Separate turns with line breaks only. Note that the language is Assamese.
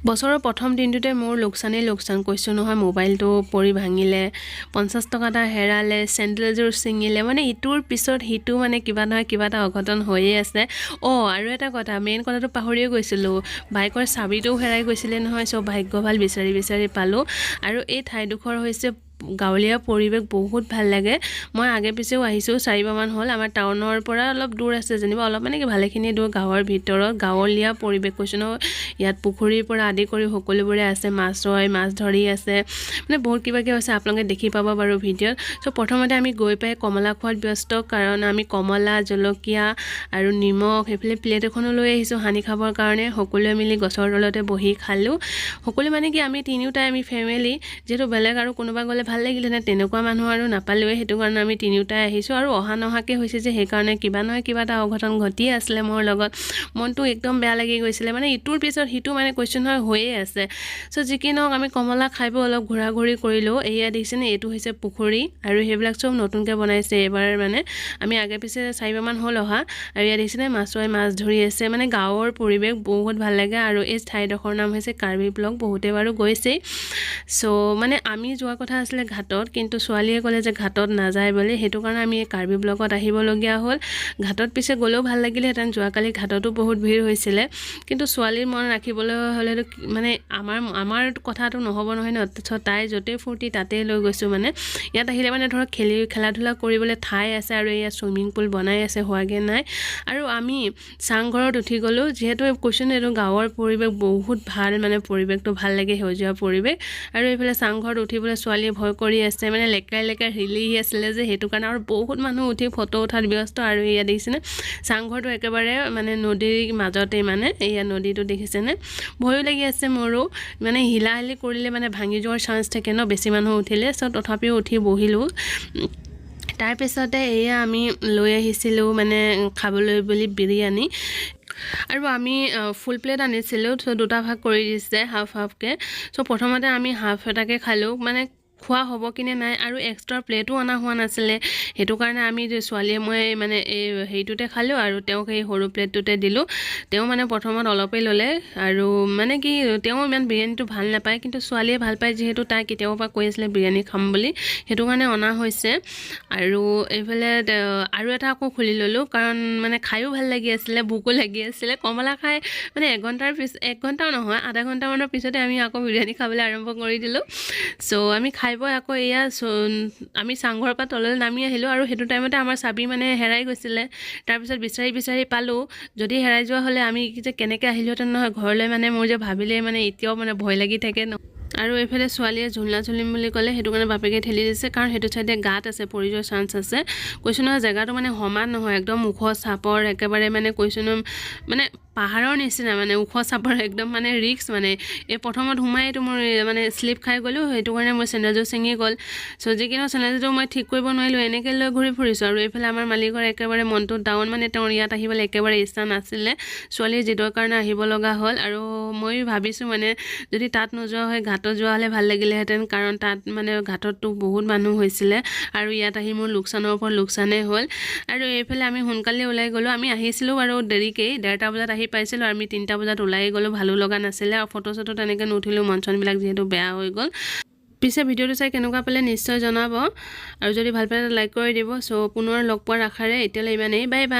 বছৰৰ প্ৰথম দিনটোতে মোৰ লোকচান কৈছোঁ নহয়। মোবাইলটো পৰি ভাঙিলে, 50 টকা এটা হেৰালে, চেণ্ডেলযোৰ ছিঙিলে, মানে ইটোৰ পিছত সিটো মানে কিবা নহয় কিবা এটা অঘটন হৈয়ে আছে। আৰু এটা কথা, মেইন কথাটো পাহৰিয়ে গৈছিলোঁ, বাইকৰ চাবিটোও হেৰাই গৈছিলে নহয়। চব ভাগ্য ভাল, বিচাৰি পালোঁ। আৰু এই ঠাইডোখৰ হৈছে গাঁৱলীয়া পৰিৱেশ, বহুত ভাল লাগে। মই আগে পিছেও আহিছোঁ, 4বাৰমান হ'ল। আমাৰ টাউনৰ পৰা অলপ দূৰ আছে যেনিবা, অলপ মানে কি ভালেখিনি দূৰ, গাঁৱৰ ভিতৰত গাঁৱলীয়া পৰিৱেশ কৈছোঁ নহয়। ইয়াত পুখুৰীৰ পৰা আদি কৰি সকলোবোৰে আছে, মাছ ধৰি আছে, মানে বহুত কিবা আছে, আপোনালোকে দেখি পাব বাৰু ভিডিঅ'ত। চ' প্ৰথমতে আমি গৈ পাই কমলা খোৱাত ব্যস্ত, কাৰণ আমি কমলা, জলকীয়া আৰু নিমখ, সেইফালে প্লেট এখনো লৈ আহিছোঁ সানি খাবৰ কাৰণে। সকলোৱে মিলি গছৰ তলতে বহি খালোঁ। সকলোৱে মানে কি আমি তিনিওটাই আমি ফেমিলি, যিহেতু বেলেগ আৰু কোনোবা গ'লে ভাল লাগিলেহেঁতেন, তেনেকুৱা মানুহ আৰু নাপালোৱে, সেইটো কাৰণে আমি তিনিওটাই আহিছোঁ। আৰু অহা নহাকৈ হৈছে যে, সেইকাৰণে কিবা নহয় কিবা এটা অঘটন ঘটিয়ে আছিলে মোৰ লগত। মনটো একদম বেয়া লাগি গৈছিলে, মানে ইটোৰ পিছত সিটো মানে কৈছোঁ নহয় হৈয়ে আছে। চ' যি কি নহওক, আমি কমলা খাই বৈ অলপ ঘূৰা ঘূৰি কৰিলোঁ। এয়া দেখিছেনে, এইটো হৈছে পুখুৰী, আৰু সেইবিলাক চব নতুনকৈ বনাইছে এইবাৰ। মানে আমি আগে পিছে 4বাৰমান হ'ল অহা। আৰু ইয়াত দেখিছেনে, মাছ ধৰি আছে, মানে গাঁৱৰ পৰিৱেশ বহুত ভাল লাগে। আৰু এই ঠাইডোখৰ নাম হৈছে কাৰ্বি ব্লক, বহুতে বাৰু গৈছেই। চ' মানে আমি যোৱা কথা আছিলে ঘাটত, কিন্তু ছোৱালীয়ে ক'লে যে ঘাটত নাযায় বুলি, সেইটো কাৰণে আমি এই কাৰ্বি ব্লকত আহিবলগীয়া হ'ল। ঘাটত পিছে গ'লেও ভাল লাগিলেহেঁতেন, যোৱাকালি ঘাটতো বহুত ভিৰ হৈছিলে, কিন্তু ছোৱালীৰ মন ৰাখিবলৈ হ'লেতো মানে আমাৰ কথাটো নহ'ব নহয় ন। তাই য'তেই ফূৰ্তি তাতেই লৈ গৈছোঁ। মানে ইয়াত আহিলে মানে ধৰক খেলা ধূলা কৰিবলৈ ঠাই আছে, আৰু ইয়াত চুইমিং পুল বনাই আছে, হোৱাগৈ নাই। আৰু আমি চাংঘৰত উঠি গ'লোঁ, যিহেতু কৈছোঁ ন এইটো গাঁৱৰ পৰিৱেশ বহুত ভাল, মানে পৰিৱেশটো ভাল লাগে, সেউজীয়া পৰিৱেশ। আৰু এইফালে চাংঘৰত উঠিবলৈ ছোৱালীয়ে ভয় কৰি আছে, মানে লেকাই হিলি আছিলে যে, সেইটো কাৰণে। আৰু বহুত মানুহ উঠি ফটো উঠাত ব্যস্ত। আৰু ইয়াত দেখিছেনে, চাংঘৰটো একেবাৰে মানে নদীৰ মাজতেই, মানে এয়া নদীটো দেখিছেনে। ভয়ো লাগি আছে মোৰো, মানে হিলাহিলি কৰিলে মানে ভাঙি যোৱাৰ চান্স থাকে ন, বেছি মানুহ উঠিলে। চ' তথাপিও উঠি বহিলোঁ। তাৰপিছতে এয়া আমি লৈ আহিছিলোঁ মানে খাবলৈ বুলি বিৰিয়ানী। আৰু আমি ফুল প্লেট আনিছিলোঁ, চ' দুটা ভাগ কৰি দিছে, হাফকৈ। চ' প্ৰথমতে আমি হাফ এটাকে খালোঁ, মানে খোৱা হ'ব কিনে নাই। আৰু এক্সট্ৰা প্লেটো অনা হোৱা নাছিলে, সেইটো কাৰণে আমি ছোৱালীয়ে মই মানে এই হেৰিটোতে খালোঁ, আৰু তেওঁক সেই সৰু প্লেটটোতে দিলোঁ। তেওঁ মানে প্ৰথমত অলপেই ল'লে, আৰু মানে কি তেওঁ ইমান বিৰিয়ানীটো ভাল নাপায়, কিন্তু ছোৱালীয়ে ভাল পায় যিহেতু, তাই কেতিয়াবাৰ পৰা কৈ আছিলে বিৰিয়ানী খাম বুলি, সেইটো কাৰণে অনা হৈছে। আৰু এইফালে আৰু এটা আকৌ খুলি ল'লোঁ, কাৰণ মানে খায়ো ভাল লাগি আছিলে, ভোকো লাগি আছিলে। কমলা খাই মানে 1 ঘণ্টাও নহয়, আধা ঘণ্টামানৰ পিছতে আমি আকৌ বিৰিয়ানী খাবলৈ আৰম্ভ কৰি দিলোঁ। চ' আমি খাই বৈ আকৌ এয়া আমি চাংঘৰৰ পৰা তললৈ নামি আহিলোঁ। আৰু সেইটো টাইমতে আমাৰ চাবি মানে হেৰাই গৈছিলে। তাৰপিছত বিচাৰি পালোঁ। যদি হেৰাই যোৱা হ'লে আমি যে কেনেকৈ আহিলোহেঁতেন নহয় ঘৰলৈ, মানে মোৰ যে ভাবিলেই মানে এতিয়াও মানে ভয় লাগি থাকে ন। আৰু এইফালে ছোৱালীয়ে ঝুলনা ঝুলিম বুলি ক'লে, সেইটো কাৰণে বাপেকে ঠেলি দিছে, কাৰণ সেইটো চাইডে গাঁত আছে, পৰি যোৱাৰ চান্স আছে। কৈছোঁ নহয়, জেগাটো মানে সমান নহয়, একদম ওখ চাপৰ একেবাৰে, মানে কৈছোঁ নহয় মানে পাহাৰৰ নিচিনা, মানে ওখ চাপৰ একদম, মানে ৰিক্স। মানে এই প্ৰথমত সোমাইতো মোৰ মানে শ্লিপ খাই গ'লোঁ, সেইটো কাৰণে মোৰ চেণ্ডেলযোৰ ছিঙি গ'ল। চ' যি কি নহওক চেণ্ডেলযোৰ মই ঠিক কৰিব নোৱাৰিলোঁ, এনেকৈ লৈ ঘূৰি ফুৰিছোঁ। আৰু এইফালে আমাৰ মালিকৰ একেবাৰে মনটো ডাউন, মানে তেওঁৰ ইয়াত আহিবলৈ একেবাৰে ইচ্ছা নাছিলে, ছোৱালীৰ জিদৰ কাৰণে আহিব লগা হ'ল। আৰু মই ভাবিছোঁ মানে যদি তাত নোযোৱা হয়, ঘাটত যোৱা হ'লে ভাল লাগিলেহেঁতেন, কাৰণ তাত মানে ঘাটততো বহুত মানুহ হৈছিলে, আৰু ইয়াত আহি মোৰ লোকচানৰ ওপৰত লোকচানেই হ'ল। আৰু এইফালে আমি সোনকালে ওলাই গ'লোঁ, আমি আহিছিলোঁ বাৰু দেৰিকেই, 1:30 বজাত আহি পাইছিলোঁ, আৰু আমি 3টা বজাত ওলাই গ'লোঁ, ভালো লগা নাছিলে। আৰু ফটো চটো তেনেকৈ নুঠিলোঁ, মন চনবিলাক যিহেতু বেয়া হৈ গ'ল। পিছে ভিডিঅ'টো চাই কেনেকুৱা পালে নিশ্চয় জনাব, আৰু যদি ভাল পালে লাইক কৰি দিব। চ' পুনৰ লগ পোৱাৰ আশাৰে এতিয়ালৈ ইমানেই, বাই বাই।